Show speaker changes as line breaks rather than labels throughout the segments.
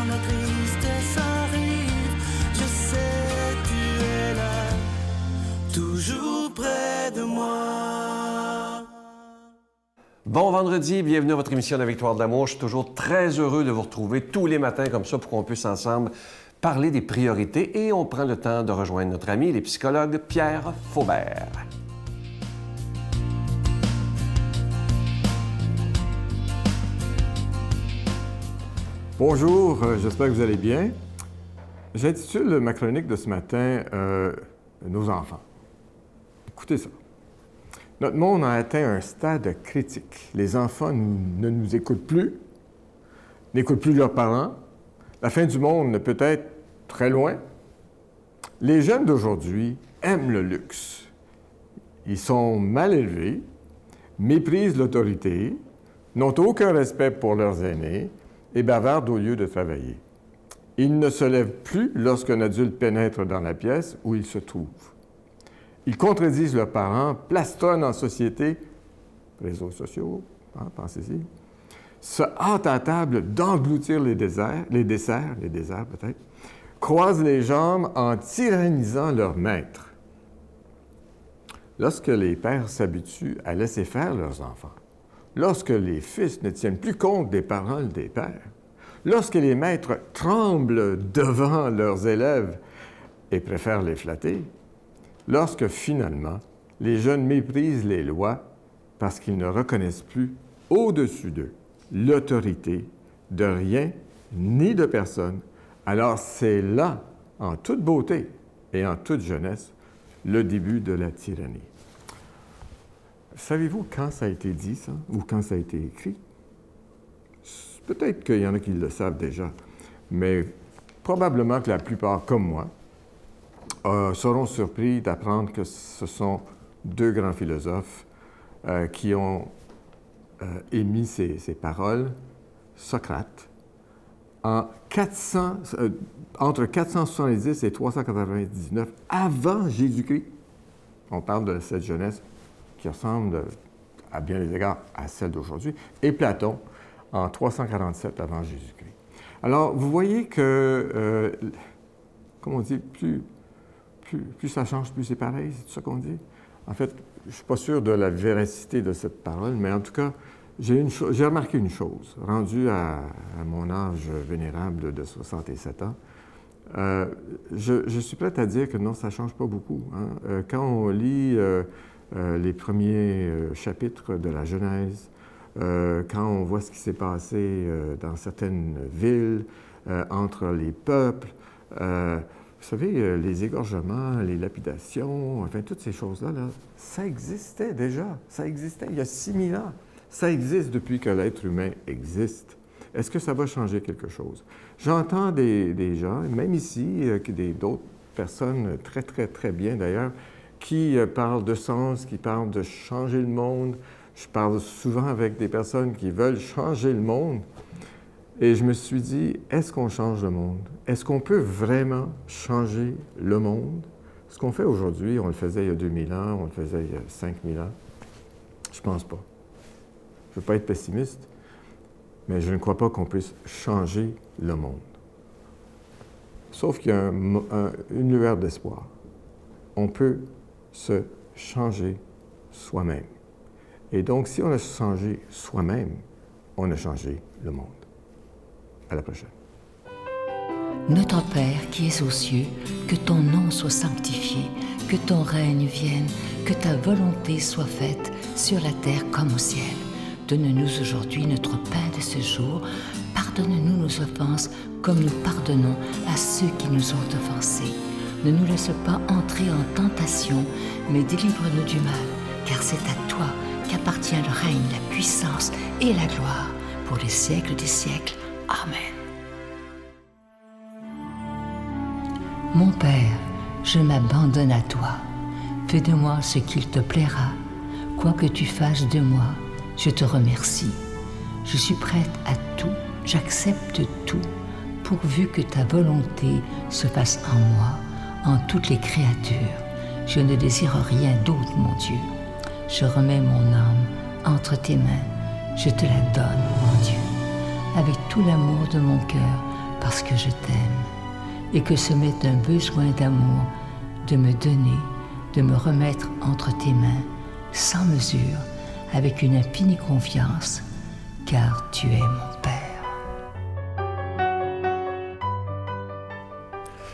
quand la tristesse arrive, je sais tu es là, toujours près de moi.
Bon vendredi, bienvenue à votre émission La Victoire de l'amour. Je suis toujours très heureux de vous retrouver tous les matins comme ça pour qu'on puisse ensemble parler des priorités et on prend le temps de rejoindre notre ami, le psychologue Pierre Faubert.
Bonjour, j'espère que vous allez bien. J'intitule ma chronique de ce matin Nos enfants. Écoutez ça. Notre monde a atteint un stade critique. Les enfants ne nous écoutent plus, n'écoutent plus leurs parents. La fin du monde peut être très loin. Les jeunes d'aujourd'hui aiment le luxe. Ils sont mal élevés, méprisent l'autorité, n'ont aucun respect pour leurs aînés et bavardent au lieu de travailler. Ils ne se lèvent plus lorsqu'un adulte pénètre dans la pièce où ils se trouvent. Ils contredisent leurs parents, plastronnent en société, réseaux sociaux, pensez-y, se hâtent à table d'engloutir les desserts peut-être, croisent les jambes en tyrannisant leur maître. Lorsque les pères s'habituent à laisser faire leurs enfants, lorsque les fils ne tiennent plus compte des paroles des pères, lorsque les maîtres tremblent devant leurs élèves et préfèrent les flatter, lorsque finalement les jeunes méprisent les lois parce qu'ils ne reconnaissent plus au-dessus d'eux l'autorité de rien ni de personne, alors c'est là, en toute beauté et en toute jeunesse, le début de la tyrannie. Savez-vous quand ça a été dit, ça, ou quand ça a été écrit? Peut-être qu'il y en a qui le savent déjà, mais probablement que la plupart, comme moi, seront surpris d'apprendre que ce sont deux grands philosophes qui ont émis ces paroles, Socrate, entre 470 et 399 avant Jésus-Christ. On parle de cette jeunesse qui ressemble à bien des égards à celle d'aujourd'hui, et Platon en 347 avant Jésus-Christ. Alors, vous voyez que, comme on dit, plus ça change, plus c'est pareil, c'est tout ça qu'on dit? En fait, je ne suis pas sûr de la véracité de cette parole, mais en tout cas, j'ai remarqué une chose, rendu à mon âge vénérable de 67 ans, je suis prêt à dire que non, ça ne change pas beaucoup. Hein. Quand on lit les premiers chapitres de la Genèse, quand on voit ce qui s'est passé dans certaines villes, entre les peuples, vous savez, les égorgements, les lapidations, enfin, toutes ces choses-là, ça existait déjà. Ça existait il y a 6000 ans. Ça existe depuis que l'être humain existe. Est-ce que ça va changer quelque chose? J'entends des gens, même ici, d'autres personnes très, très, très bien d'ailleurs, qui parlent de sens, qui parlent de changer le monde. Je parle souvent avec des personnes qui veulent changer le monde. Et je me suis dit, est-ce qu'on change le monde? Est-ce qu'on peut vraiment changer le monde? Ce qu'on fait aujourd'hui, on le faisait il y a 2000 ans, on le faisait il y a 5000 ans. Je pense pas. Je ne veux pas être pessimiste, mais je ne crois pas qu'on puisse changer le monde. Sauf qu'il y a une lueur d'espoir. On peut se changer soi-même. Et donc, si on a changé soi-même, on a changé le monde. À la prochaine.
Notre Père qui es aux cieux, que ton nom soit sanctifié, que ton règne vienne, que ta volonté soit faite sur la terre comme au ciel. Donne-nous aujourd'hui notre pain de ce jour. Pardonne-nous nos offenses comme nous pardonnons à ceux qui nous ont offensés. Ne nous laisse pas entrer en tentation, mais délivre-nous du mal, car c'est à toi qu'appartient le règne, la puissance et la gloire pour les siècles des siècles. Amen. Mon Père, je m'abandonne à toi. Fais de moi ce qu'il te plaira. Quoi que tu fasses de moi, je te remercie. Je suis prête à tout, j'accepte tout, pourvu que ta volonté se fasse en moi, en toutes les créatures. Je ne désire rien d'autre, mon Dieu. Je remets mon âme entre tes mains. Je te la donne, mon Dieu. Avec tout l'amour de mon cœur, parce que je t'aime et que ce m'est un besoin d'amour de me donner, de me remettre entre tes mains, sans mesure, avec une infinie confiance, car tu es mon Père.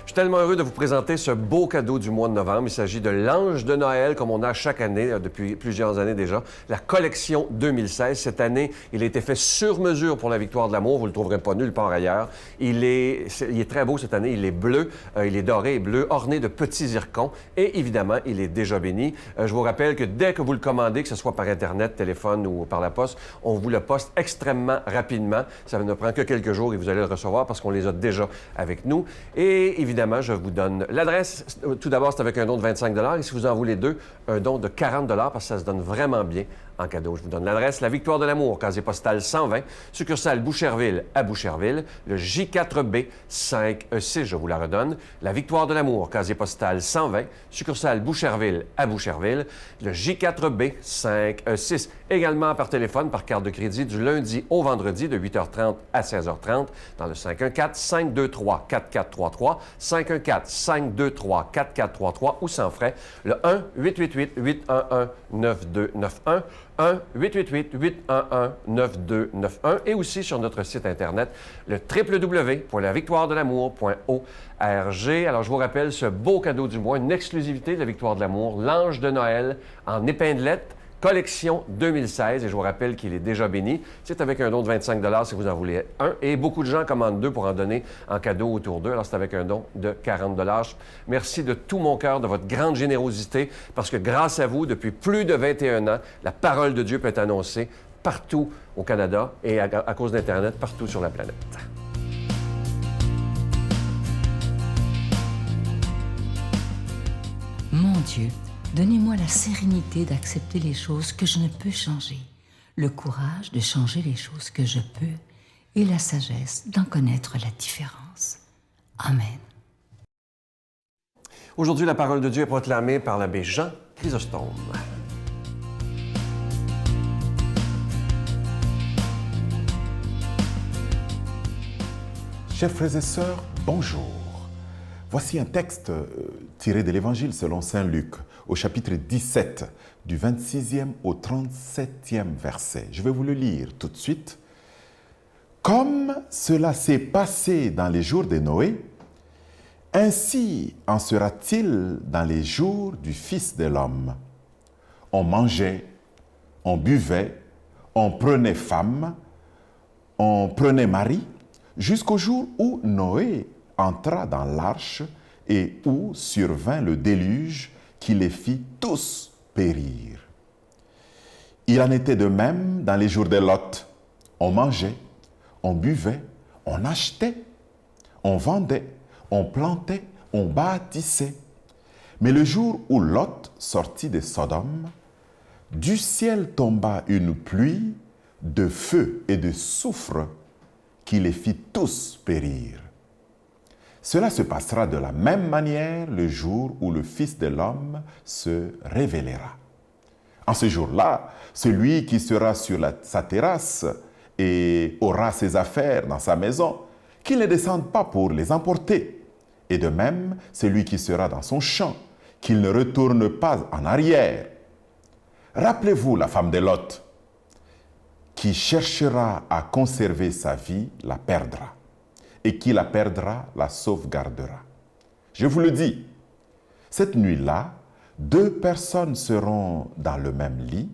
Je suis tellement heureux de vous présenter ce beau cadeau du mois de novembre. Il s'agit de l'Ange de Noël, comme on a chaque année, depuis plusieurs années déjà. La collection 2016. Cette année, il a été fait sur mesure pour la Victoire de l'amour. Vous ne le trouverez pas nulle part ailleurs. Il est très beau cette année. Il est bleu, il est doré et bleu, orné de petits zircons. Et évidemment, il est déjà béni. Je vous rappelle que dès que vous le commandez, que ce soit par Internet, téléphone ou par la poste, on vous le poste extrêmement rapidement. Ça ne prend que quelques jours et vous allez le recevoir parce qu'on les a déjà avec nous. Et évidemment, je vous donne l'adresse. Tout d'abord, c'est avec un don de 25 $. Et si vous en voulez deux, un don de 40 $, parce que ça se donne vraiment bien en cadeau. Je vous donne l'adresse. La Victoire de l'amour, casier postal 120, succursale Boucherville à Boucherville, le J4B 5E6, je vous la redonne. La Victoire de l'amour, casier postal 120, succursale Boucherville à Boucherville, le J4B 5E6. Également par téléphone, par carte de crédit, du lundi au vendredi, de 8h30 à 16h30, dans le 514-523-4433, 514-523-4433 ou sans frais, le 1-888-811-9291, 1-888-811-9291 et aussi sur notre site Internet, le www.lavictoiredelamour.org. Alors, je vous rappelle ce beau cadeau du mois, une exclusivité de la Victoire de l'amour, l'Ange de Noël en épinglette, collection 2016. Et je vous rappelle qu'il est déjà béni. C'est avec un don de 25 $ si vous en voulez un. Et beaucoup de gens commandent deux pour en donner en cadeau autour d'eux. Alors, c'est avec un don de 40 $. Merci de tout mon cœur de votre grande générosité parce que grâce à vous, depuis plus de 21 ans, la parole de Dieu peut être annoncée partout au Canada et à cause d'Internet, partout sur la planète.
Mon Dieu, donnez-moi la sérénité d'accepter les choses que je ne peux changer, le courage de changer les choses que je peux et la sagesse d'en connaître la différence. Amen.
Aujourd'hui, la parole de Dieu est proclamée par l'abbé Jean Chrysostome.
Chers frères et sœurs, bonjour. Voici un texte tiré de l'Évangile selon saint Luc, au chapitre 17, du 26e au 37e verset. Je vais vous le lire tout de suite. « Comme cela s'est passé dans les jours de Noé, ainsi en sera-t-il dans les jours du Fils de l'homme. On mangeait, on buvait, on prenait femme, on prenait mari, jusqu'au jour où Noé entra dans l'arche et où survint le déluge qui les fit tous périr. Il en était de même dans les jours de Lot. On mangeait, on buvait, on achetait, on vendait, on plantait, on bâtissait. Mais le jour où Lot sortit de Sodome, du ciel tomba une pluie de feu et de soufre qui les fit tous périr. Cela se passera de la même manière le jour où le Fils de l'homme se révélera. En ce jour-là, celui qui sera sur sa terrasse et aura ses affaires dans sa maison, qu'il ne descende pas pour les emporter. Et de même, celui qui sera dans son champ, qu'il ne retourne pas en arrière. Rappelez-vous la femme de Lot, qui cherchera à conserver sa vie, la perdra. Et qui la perdra, la sauvegardera. Je vous le dis, cette nuit-là, 2 personnes seront dans le même lit,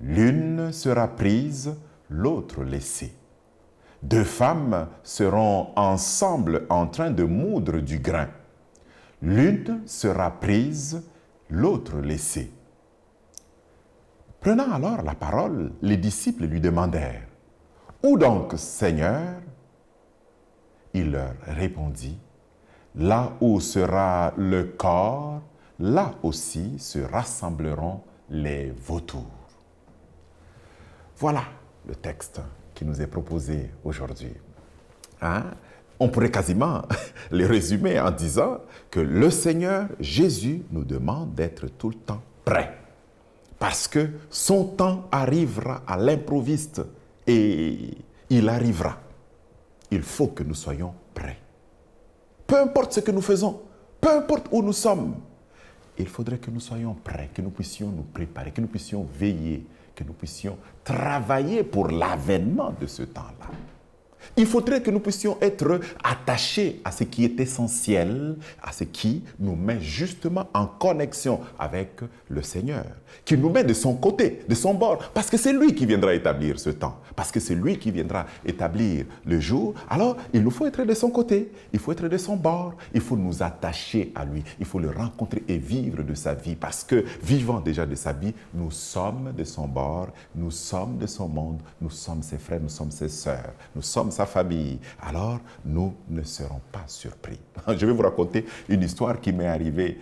l'une sera prise, l'autre laissée. 2 femmes seront ensemble en train de moudre du grain. L'une sera prise, l'autre laissée. Prenant alors la parole, les disciples lui demandèrent « Où donc, Seigneur ?» Il leur répondit, « Là où sera le corps, là aussi se rassembleront les vautours. » Voilà le texte qui nous est proposé aujourd'hui. On pourrait quasiment le résumer en disant que le Seigneur Jésus nous demande d'être tout le temps prêt. Parce que son temps arrivera à l'improviste et il arrivera. Il faut que nous soyons prêts. peu importe ce que nous faisons, peu importe où nous sommes, il faudrait que nous soyons prêts, que nous puissions nous préparer, que nous puissions veiller, que nous puissions travailler pour l'avènement de ce temps-là. Il faudrait que nous puissions être attachés à ce qui est essentiel, à ce qui nous met justement en connexion avec le Seigneur, qui nous met de son côté, de son bord, parce que c'est lui qui viendra établir ce temps, parce que c'est lui qui viendra établir le jour. Alors, il nous faut être de son côté, il faut être de son bord, il faut nous attacher à lui, il faut le rencontrer et vivre de sa vie, parce que vivant déjà de sa vie, nous sommes de son bord, nous sommes de son monde, nous sommes ses frères, nous sommes ses sœurs, nous sommes sa famille. Alors, nous ne serons pas surpris. Je vais vous raconter une histoire qui m'est arrivée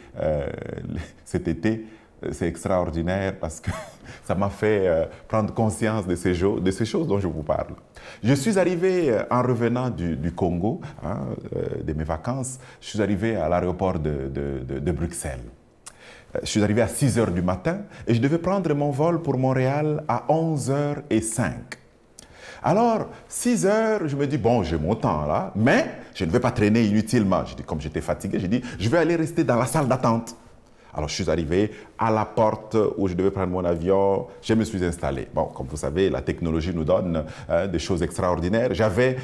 cet été. C'est extraordinaire parce que ça m'a fait prendre conscience de ces choses dont je vous parle. Je suis arrivé en revenant du Congo, de mes vacances, je suis arrivé à l'aéroport de Bruxelles. Je suis arrivé à 6 h du matin et je devais prendre mon vol pour Montréal à 11h05. Alors, 6 h, je me dis, bon, j'ai mon temps là, mais je ne vais pas traîner inutilement. Comme j'étais fatigué, j'ai dit, je vais aller rester dans la salle d'attente. Alors, je suis arrivé à la porte où je devais prendre mon avion. Je me suis installé. Bon, comme vous savez, la technologie nous donne des choses extraordinaires. J'avais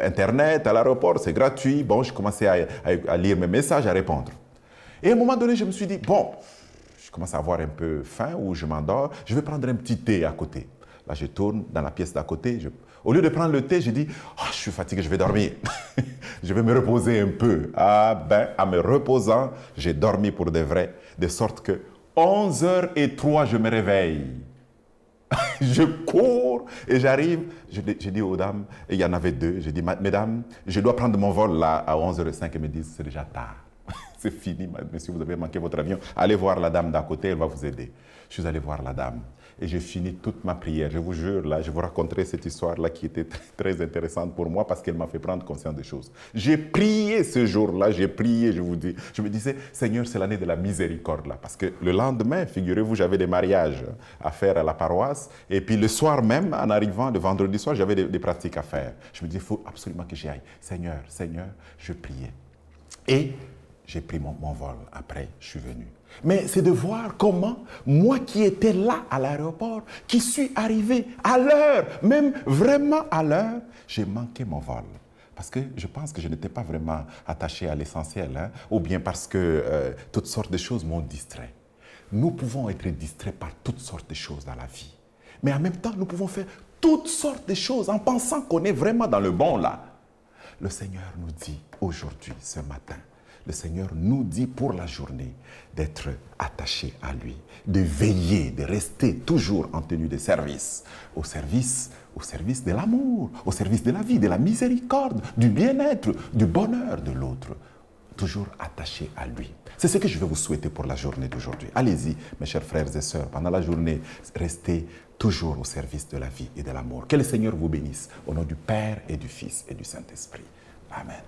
Internet à l'aéroport, c'est gratuit. Bon, je commençais à lire mes messages, à répondre. Et à un moment donné, je me suis dit, bon, je commence à avoir un peu faim ou je m'endors. Je vais prendre un petit thé à côté. Là, je tourne dans la pièce d'à côté. Au lieu de prendre le thé, je dis, oh, je suis fatigué, je vais dormir. Je vais me reposer un peu. Ah ben, en me reposant, j'ai dormi pour de vrai. De sorte que 11h03, je me réveille. Je cours et j'arrive. J'ai dit aux dames, et il y en avait deux, j'ai dit, mesdames, je dois prendre mon vol là à 11h05. Elles me disent, c'est déjà tard. C'est fini, monsieur, vous avez manqué votre avion. Allez voir la dame d'à côté, elle va vous aider. Je suis allé voir la dame et j'ai fini toute ma prière. Je vous jure, là, je vous raconterai cette histoire-là qui était très intéressante pour moi parce qu'elle m'a fait prendre conscience des choses. J'ai prié ce jour-là, j'ai prié, je vous dis. Je me disais, Seigneur, c'est l'année de la miséricorde, là. Parce que le lendemain, figurez-vous, j'avais des mariages à faire à la paroisse. Et puis le soir même, en arrivant, le vendredi soir, j'avais des pratiques à faire. Je me disais, il faut absolument que j'y aille. Seigneur, Seigneur, je priais. Et j'ai pris mon vol. Après, je suis venu. Mais c'est de voir comment, moi qui étais là à l'aéroport, qui suis arrivé à l'heure, même vraiment à l'heure, j'ai manqué mon vol. Parce que je pense que je n'étais pas vraiment attaché à l'essentiel, hein, ou bien parce que toutes sortes de choses m'ont distrait. Nous pouvons être distraits par toutes sortes de choses dans la vie. Mais en même temps, nous pouvons faire toutes sortes de choses en pensant qu'on est vraiment dans le bon là. Le Seigneur nous dit aujourd'hui, ce matin, le Seigneur nous dit pour la journée d'être attachés à lui, de veiller, de rester toujours en tenue de service, au service de l'amour, au service de la vie, de la miséricorde, du bien-être, du bonheur de l'autre, toujours attachés à lui. C'est ce que je vais vous souhaiter pour la journée d'aujourd'hui. Allez-y, mes chers frères et sœurs, pendant la journée, restez toujours au service de la vie et de l'amour. Que le Seigneur vous bénisse, au nom du Père et du Fils et du Saint-Esprit. Amen.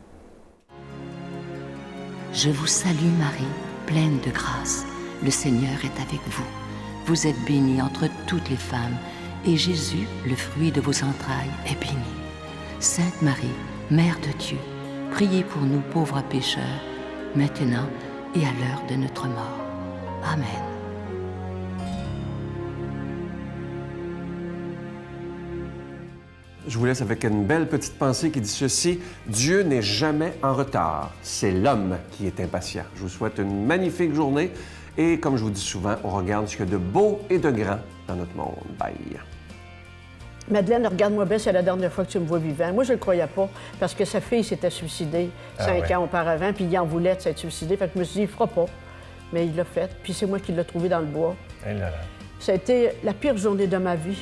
Je vous salue Marie, pleine de grâce. Le Seigneur est avec vous. Vous êtes bénie entre toutes les femmes, et Jésus, le fruit de vos entrailles, est béni. Sainte Marie, Mère de Dieu, priez pour nous pauvres pécheurs, maintenant et à l'heure de notre mort. Amen.
Je vous laisse avec une belle petite pensée qui dit ceci: Dieu n'est jamais en retard, c'est l'homme qui est impatient. Je vous souhaite une magnifique journée et comme je vous dis souvent, on regarde ce qu'il y a de beau et de grand dans notre monde. Bye.
Madeleine, regarde-moi bien, c'est la dernière fois que tu me vois vivant. Moi, je ne le croyais pas, parce que sa fille s'était suicidée 5 ans auparavant, puis il en voulait de s'être suicidé. Fait que je me suis dit, il ne fera pas. Mais il l'a fait, puis c'est moi qui l'ai trouvé dans le bois. Ça a été la pire journée de ma vie.